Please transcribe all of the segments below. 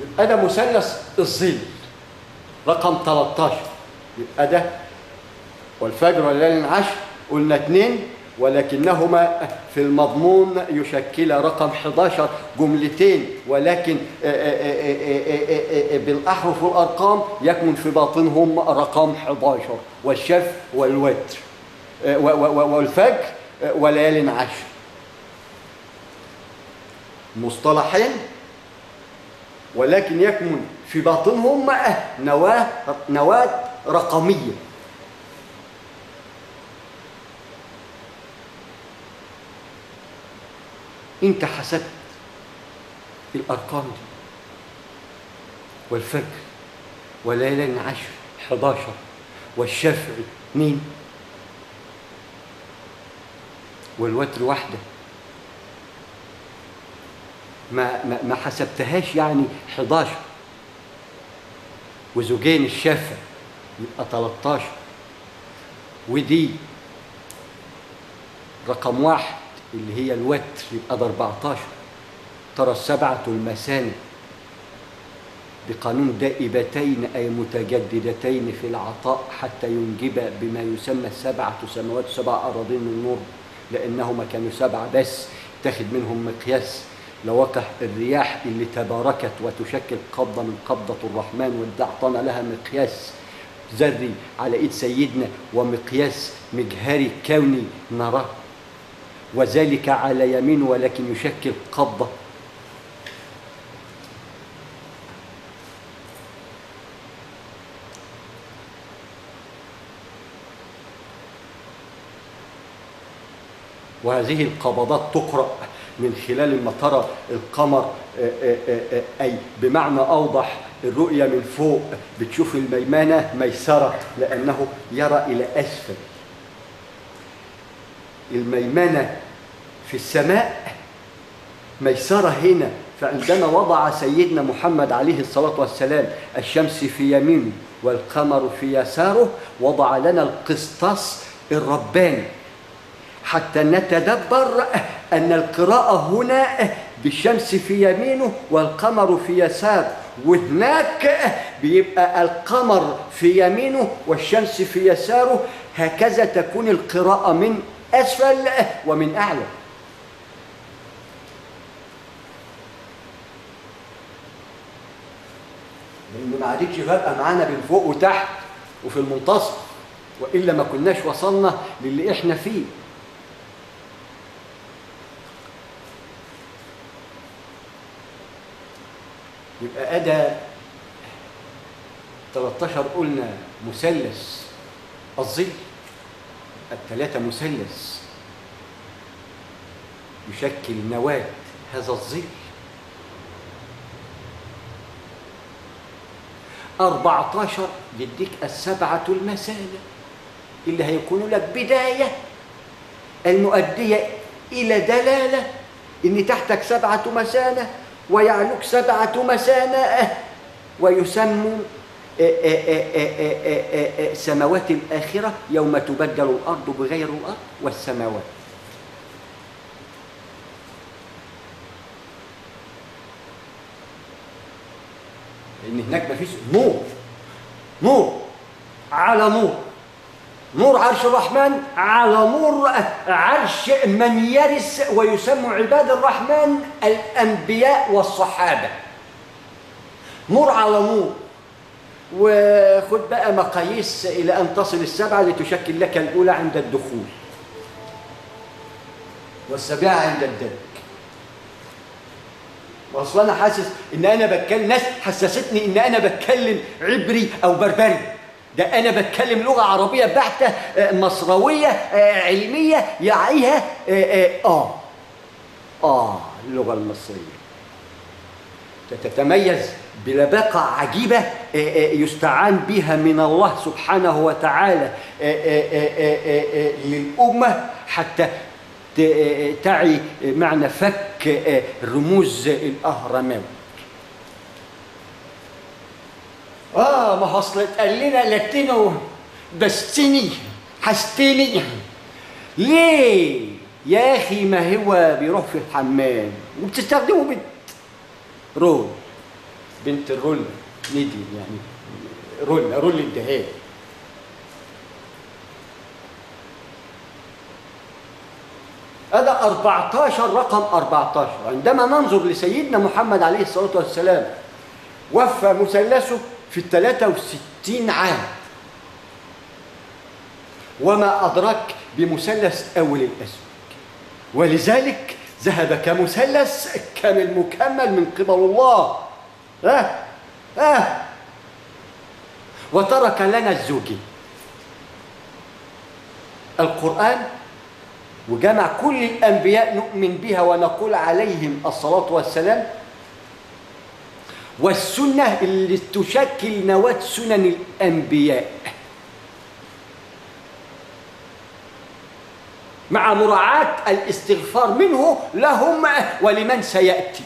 يبقى ده مثلث الظل رقم 13. يبقى ده والفجر والليل العشر قلنا 2، ولكنهما في المضمون يشكل رقم 11 جملتين، ولكن بالأحرف والأرقام يكمن في باطنهم رقم 11 والشفع والوتر والفجر وليال عشر. مصطلحين ولكن يكمن في باطنهم نواة رقمية. انت حسبت الارقام دي، والفجر وليالي عشر 11 والشفع 2 والوتر واحدة، ما حسبتهاش يعني 11 وزوجين الشفع يبقى 13، ودي رقم 1 اللي هي الوتر يبقى ده 14. ترى السبعة المثاني بقانون دائبتين أي متجددتين في العطاء حتى ينجب بما يسمى 7 سماوات 7 أراضين من نور، لأنهما كانوا 7 بس تاخد منهم مقياس لوقح الرياح اللي تباركت وتشكل قبضة من قبضة الرحمن، وده أعطانا لها مقياس ذري على إيد سيدنا ومقياس مجهري كوني نراه، وذلك على يمين ولكن يشكل قبضة. وهذه القبضات تقرأ من خلال ما ترى القمر، أي بمعنى أوضح الرؤية من فوق بتشوف الميمنة ميسرة لأنه يرى إلى أسفل. الميمنة في السماء ميسرة هنا، فعندما وضع سيدنا محمد عليه الصلاة والسلام الشمس في يمينه والقمر في يساره وضع لنا القسطاس الرباني حتى نتدبر أن القراءة هنا بالشمس في يمينه والقمر في يساره، وهناك بيبقى القمر في يمينه والشمس في يساره. هكذا تكون القراءة من أسفل ومن أعلى. لأن ما عادتش فارقة معانا بين فوق وتحت وفي المنتصف، وإلا ما كناش وصلنا للي إحنا فيه. يبقى أدا 13 قلنا مثلث الظل، الثلاثة مثلث يشكل نواة هذا الظل. 14 يديك السبعة المثاني اللي هيكون لك بداية المؤدية إلى دلالة إن تحتك 7 مثانة ويعلوك 7 مثانة، ويسموا سماوات الآخرة يوم تبدل الأرض بغير الأرض والسماوات. لأن هناك مفيش نور، نور على نور، نور عرش الرحمن على نور عرش من يرث ويسمى عباد الرحمن الأنبياء والصحابة. نور على نور. وخد بقى مقاييس إلى أن تصل 7 لتشكل لك الأولى عند الدخول والسابعة عند الدرك. واصلا أنا حاسس إن أنا بتكلم، ناس حسستني إن أنا بتكلم عبري أو بربري، ده أنا بتكلم لغة عربية بحتة مصروية علمية يعيها اللغة المصرية تتميز بلباقة عجيبة يستعان بها من الله سبحانه وتعالى للأمة حتى تعي معنى فك رموز الأهرامات. ما حصلت قال لنا لاتينو بستيني حستيني ليه يا أخي؟ ما هو بيروح في الحمام وبتستخدمه رول بنت الرول ندي يعني رول الدهان. هذا 14 رقم 14. عندما ننظر لسيدنا محمد عليه الصلاة والسلام وفى مثلثه في 63 عام، وما أدرك بمثلث أول الأزواج، ولذلك ذهب كمثلث كامل مكمل من قبل الله. وترك لنا الزوجين. القرآن وجمع كل الأنبياء نؤمن بها ونقول عليهم الصلاة والسلام، والسنة اللي تشكل نواة سنن الأنبياء، مع مراعاة الاستغفار منه لهم ولمن سيأتي.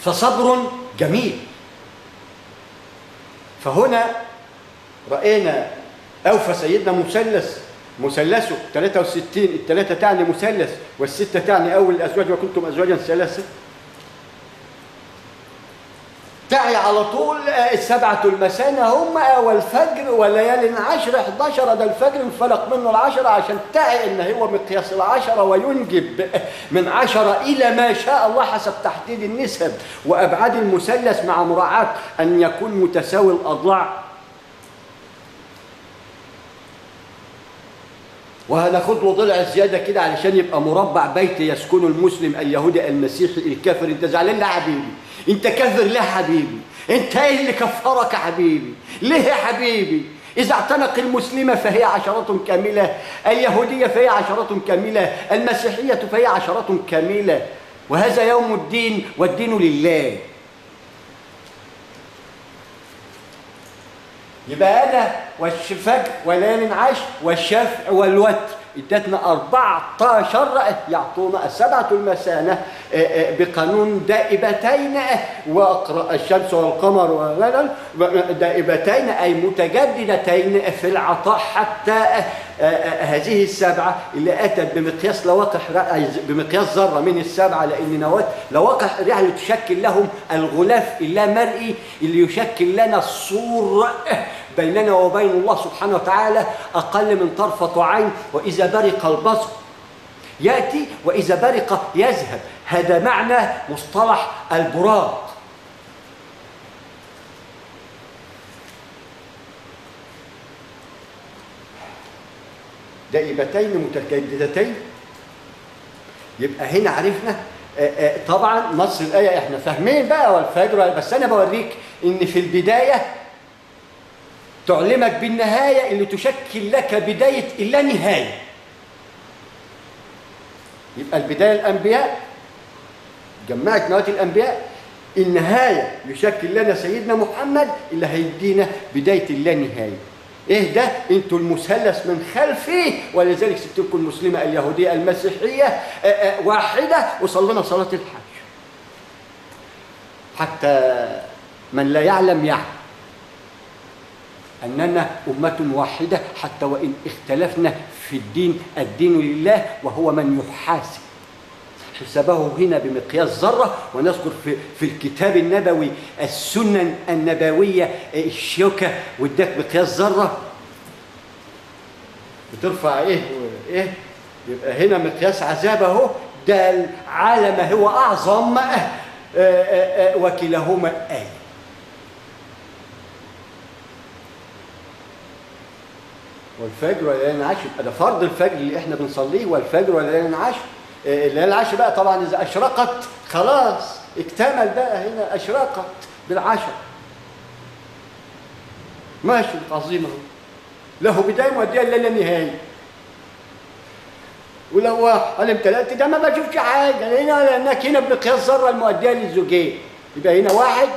فصبر جميل. فهنا رأينا أوفى سيدنا مثلثه 63. الثلاثة تعني مثلث، والستة تعني أول الأزواج وكنتم أزواجا ثلاثة. تعي على طول السبعة المثاني هم والفجر وليال عشر 11. ده الفجر انفلق منه العشرة عشان تعي ان هو مقياس العشرة، وينجب من 10 إلى ما شاء الله حسب تحديد النسب وأبعاد المثلث، مع مراعاة أن يكون متساوي الأضلاع. وهناخد له ضلع زيادة كده علشان يبقى مربع بيت يسكن المسلم اليهودي المسيحي الكافر. انت زعلان ليه يا حبيبي؟ انت كافر ليه يا حبيبي؟ انت ايه اللي كفرك يا حبيبي؟ ليه يا حبيبي؟ إذا اعتنق المسلمة فهي عشرة كاملة، اليهودية فهي عشرة كاملة، المسيحية فهي عشرة كاملة، وهذا يوم الدين والدين لله. يبقى أنا والفجر وليال عشر والشفع والوتر ادتنا 14 يعطونا السبعة المثانة بقانون دائبتين. واقرأ الشمس والقمر دائبتين أي متجددتين في العطاء، حتى هذه السبعة اللي أتت بمقياس لواقح بمقياس ذرة من السبعة، لأن نواة لواقح رحلة تشكل لهم الغلاف اللامرئي اللي يشكل لنا السور بيننا وبين الله سبحانه وتعالى أقل من طرفة عين. وإذا برق البصر يأتي وإذا برق يذهب. هذا معنى مصطلح البراق. دائبتين متجددتين. يبقى هنا عرفنا طبعا نص الآية احنا فاهمين بقى والفجر، بس أنا بوريك إن في البداية تعلمك بالنهاية اللي تشكل لك بداية اللا نهاية. يبقى البداية الأنبياء جمعت نواة الأنبياء، النهاية يشكل لنا سيدنا محمد اللي هيدينا بداية اللا نهاية. ايه ده؟ انتوا المثلث من خلفي، ولذلك سبت لكم المسلمة اليهودية المسيحية واحدة وصلنا صلاة الحج، حتى من لا يعلم يعلم أننا أمة واحدة حتى وإن اختلفنا في الدين. الدين لله وهو من يحاسب حسابه هنا بمقياس ذرة. ونذكر في الكتاب النبوي السنن النبوية الشوكة واداك مقياس ذرة بترفع ايه وايه. يبقى هنا مقياس عذاب اهو، ده العالم هو أعظم وكلاهما آية. والفجر وليالي عشر يبقى ده فرض الفجر اللي احنا بنصليه، والفجر وليالي عشر. الليالي العشر بقى طبعا إذا أشرقت خلاص اكتمل بقى، هنا أشرقت بالعشر. ماشي عظيم اهو، له بداية مؤدية لا نهاية. ولو علم ثلاثة ده ما بشوفش حاجة هنا، لأنك هنا بمقياس ذرة المؤدية للزوجين. يبقى هنا واحد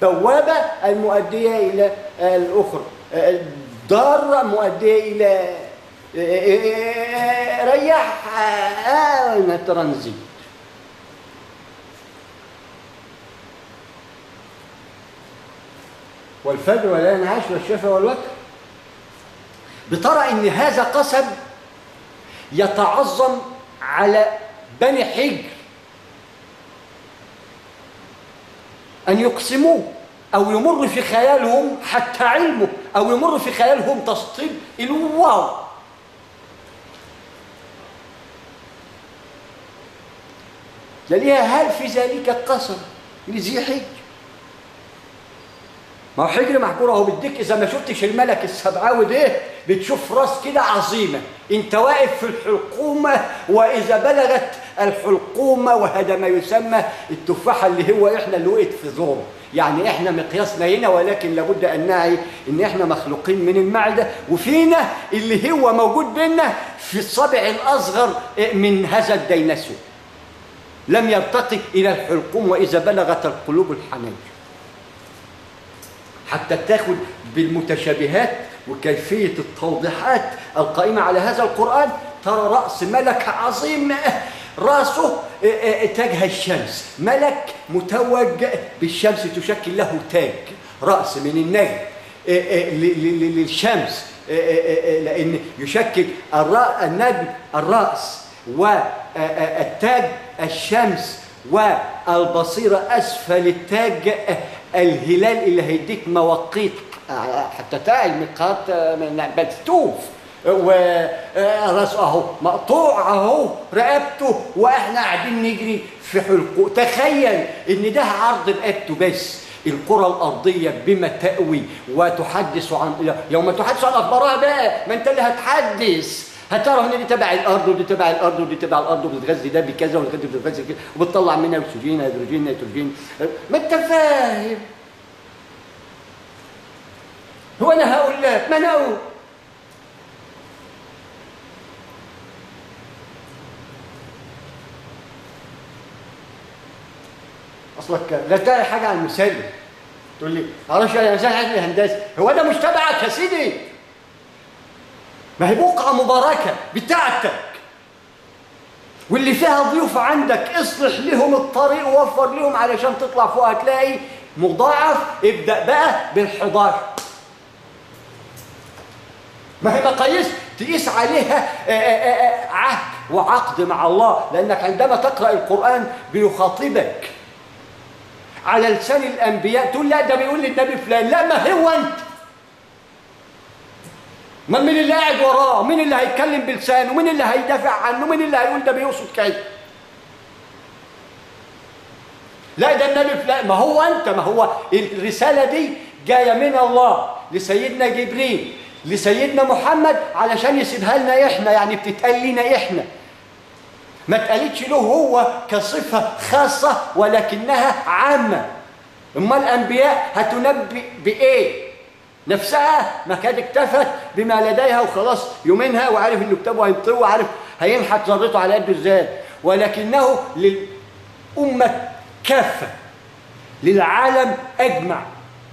بوابة المؤدية إلى الأخرى، ضارة مؤدية إلى ريح ترانزيت. والفجر وليالي عشر والشفع والوتر. بترى ان هذا قسم يتعظم على بني حجر أن يقسموه، أو يمر في خيالهم حتى علمه، أو يمر في خيالهم تسطيب الواو. لها هل في ذلك قسم لذي حجر؟ ما هو حجر محجور اهو، بديك اذا ما شفتش الملك السبعاوي ده بتشوف راس كده عظيمه، انت واقف في الحلقومه، واذا بلغت الحلقومه وهذا ما يسمى التفاحه اللي هو احنا اللي وقت في زوره، يعني احنا مقياسنا هنا، ولكن لابد ان نعي ان احنا مخلوقين من المعده، وفينا اللي هو موجود بينا في الصابع الاصغر من هذا الديناصور، لم يرتقي الى الحلقوم واذا بلغت القلوب الحناجر، حتى تاخد بالمتشابهات وكيفية التوضيحات القائمة على هذا القرآن. ترى رأس ملك عظيم، رأسه تاجها الشمس، ملك متوج بالشمس تشكل له تاج، رأس من النجم للشمس، لأن يشكل النجم الرأس، والتاج الشمس، والبصيرة أسفل التاج الهلال اللي هيديك مواقيت حتى تاع الميقات مكتوف، وراسه اهو مقطوع اهو رقبته، واحنا قاعدين نجري في حلقه. تخيل ان ده عرض رقبته بس، الكرة الأرضية بما تأوي وتحدث عن يوم تحدث عن أخبارها بقى، ما أنت اللي هتحدث، هتعرف ان دي تبع الارض ودي تبع الارض ودي تبع الارض، وبتغذي ده بكذا وبتغذي بتغذي كذا، وبتطلع منها اكسجين هيدروجين نيتروجين، ما انت فاهم. هو انا هقول لك، ما انا اقول اصلك لا تلاقي حاجه عن المثال، تقول لي معرفش انا مثال حاجه الهندسه، هو ده مش تبعك يا سيدي، ما هي بقعة مباركة بتاعتك، واللي فيها ضيوف عندك اصلح لهم الطريق ووفر لهم علشان تطلع فوق هتلاقي مضاعف. ابدأ بقى بال11، ما هي مقاييس تقيس عليها عهد وعقد مع الله، لأنك عندما تقرأ القرآن بيخاطبك على لسان الأنبياء، تقول لا ده بيقول للنبي فلان، لا ما هو أنت، ما مين اللي قاعد وراه؟ مين اللي هيتكلم بلسانه؟ مين اللي هيدافع عنه؟ مين اللي هيقول ده بيقصد كيف؟ لا ده النبي فلان، ما هو انت، ما هو الرساله دي جايه من الله لسيدنا جبريل لسيدنا محمد علشان يسيبها لنا احنا، يعني بتتقال لنا احنا، ما اتقالتش له هو كصفه خاصه ولكنها عامه. امال الانبياء هتنبئ بايه؟ نفسها ما كانت اكتفت بما لديها وخلاص يومينها، وعارف انه كتابه هينطوي وعارف هينحت ذرته على قده ازاي، ولكنه للامه كافه، للعالم اجمع،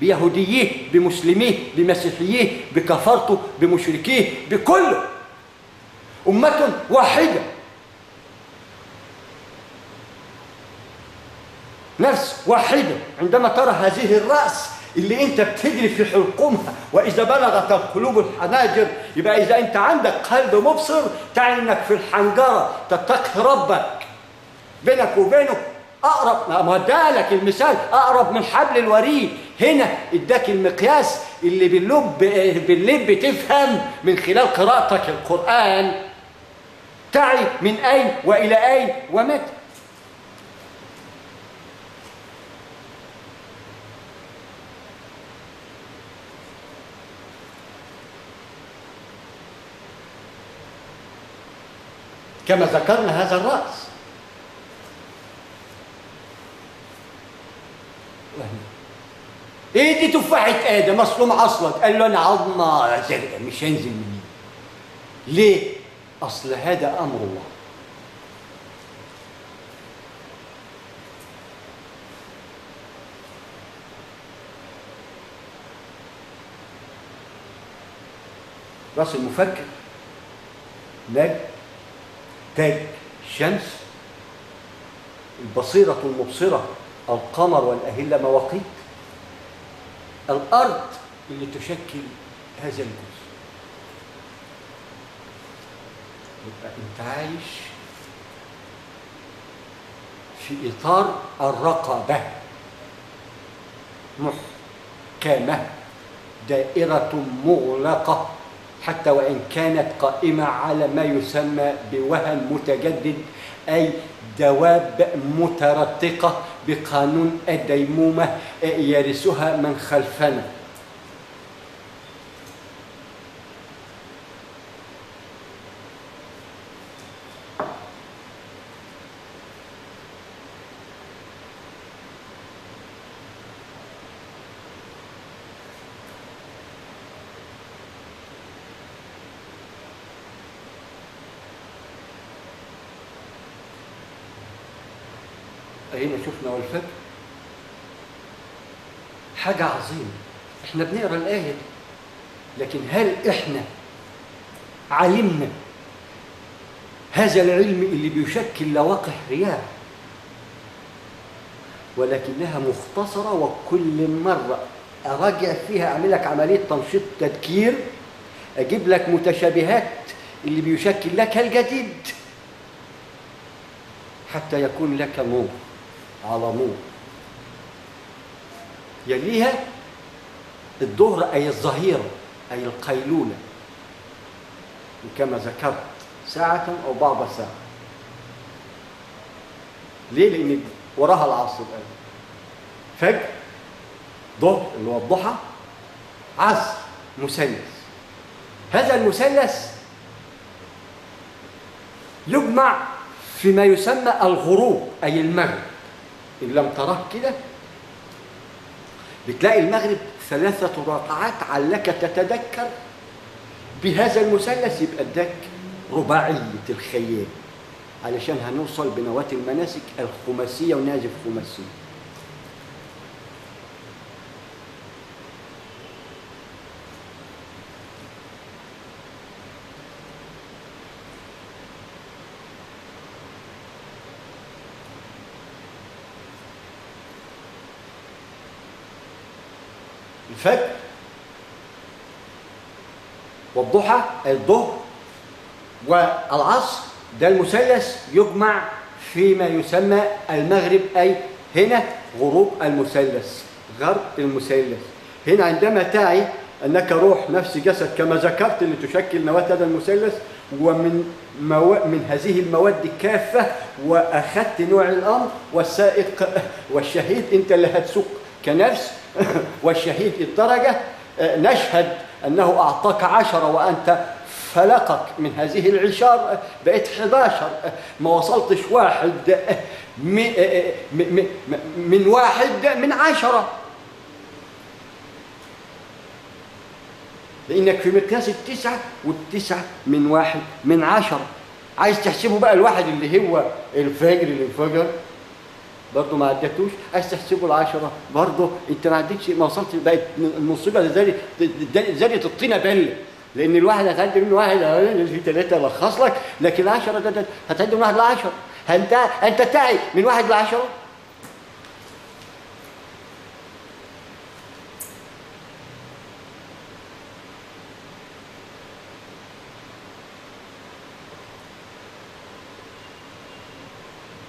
بيهوديه بمسلميه بمسيحيه بكفرته بمشركيه بكله، امه واحده، نفس واحده. عندما ترى هذه الراس اللي انت بتجري في حلقومها واذا بلغت القلوب الحناجر، يبقى اذا انت عندك قلب مبصر تعني انك في الحنجره تتقي ربك، بينك وبينه اقرب، ما ادالك المثال اقرب من حبل الوريد، هنا اداك المقياس اللي باللب بتفهم من خلال قراءتك القران، تعي من اين والى اين ومتى. كما ذكرنا هذا الرأس، ايه دي تفاحة آدم اصله معصلت، قال له انا عظمة زرقاء مش هنزل مني. ليه؟ اصل هذا امر الله. راس المفكر نجم، تاج الشمس، البصيرة المبصرة القمر والأهلة مواقيت، الأرض اللي تشكل هذا الجزء، يبقى أنت عايش في إطار الرقبة محكمة، دائرة مغلقة، حتى وإن كانت قائمة على ما يسمى بوهن متجدد، أي دواب مترتقة بقانون الديمومة يرثها من خلفنا. هنا شفنا والفجر حاجة عظيمة. احنا بنقرأ الآية دي، لكن هل احنا علمنا هذا العلم اللي بيشكل لواقح رياح، ولكنها مختصرة، وكل مرة أراجع فيها أعمل لك عملية تنشيط تذكير، أجيب لك متشابهات اللي بيشكل لك الجديد حتى يكون لك نور على نور. يليها الظهر أي الظهيرة أي القيلولة، كما ذكرت ساعة أو بعض ساعة. ليه؟ لأن وراها العصر الآن، فجر، ظهر اللي هو الضحى، عصر، مثلث. هذا المثلث يجمع فيما يسمى الغروب أي المغرب. إن لم تراه كده بتلاقي المغرب 3 ركعات علك تتذكر بهذا المثلث، يبقى اداك رباعية الخيال، علشان هنوصل بنواة المناسك الخماسية ونازف خماسية. الفجر والضحى الظهر والعصر، ده المثلث يجمع فيما يسمى المغرب، أي هنا غروب المثلث، غرب المثلث. هنا عندما تعي أنك روح نفس جسد كما ذكرت اللي تشكل نواة هذا المثلث، من هذه المواد كافة، وأخذت نوع الأمر، والسائق والشهيد أنت اللي هتسوق كنفس والشهيد الدرجة، نشهد أنه أعطاك 10 وأنت فلقك من هذه العشار بقيت 11، ما وصلتش واحد من واحد من 10، لأنك في مقياس 9 و9 من 1 من 10. عايز تحسبه بقى الواحد اللي هو الفجر اللي انفجر برضه ما عدتوش، عايز تحسبه ال10 برضه انت ما عدتش، ما وصلتش، بقت المصيبه زادت الطينه بله، لان الواحد هتعدي منه واحد في 3 لخص لك، لكن 10 ده هتعدي من 1 ل10. انت تعي من 1 ل10.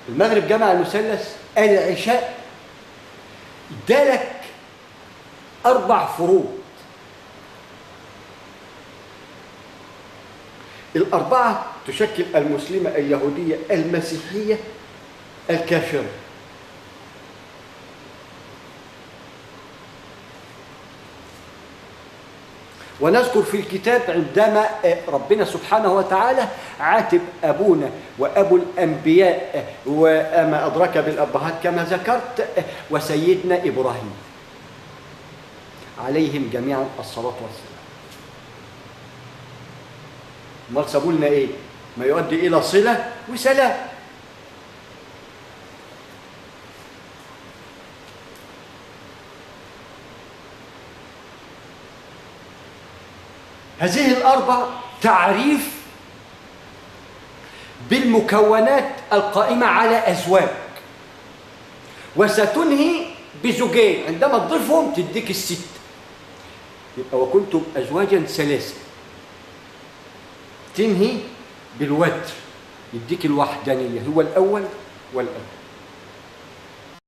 المغرب جمع المثلث، العشاء ادالك 4 فروض. ال4 تشكل المسلمة، اليهودية، المسيحية، الكافرة. ونذكر في الكتاب عندما ربنا سبحانه وتعالى عاتب أبونا وأبو الأنبياء وما أدرك بالأبهات كما ذكرت، وسيدنا إبراهيم عليهم جميعا الصلاة والسلام. ما سابوا لنا إيه؟ ما يؤدي إلى صلة وسلام. هذه ال4 تعريف بالمكونات القائمة على أزواج، وستنهي بزوجين، عندما تضيفهم تديك 6، يبقى وكنتم أزواجا 3، تنهي بالوتر، يديك الوحدانية، هو الأول والآخر.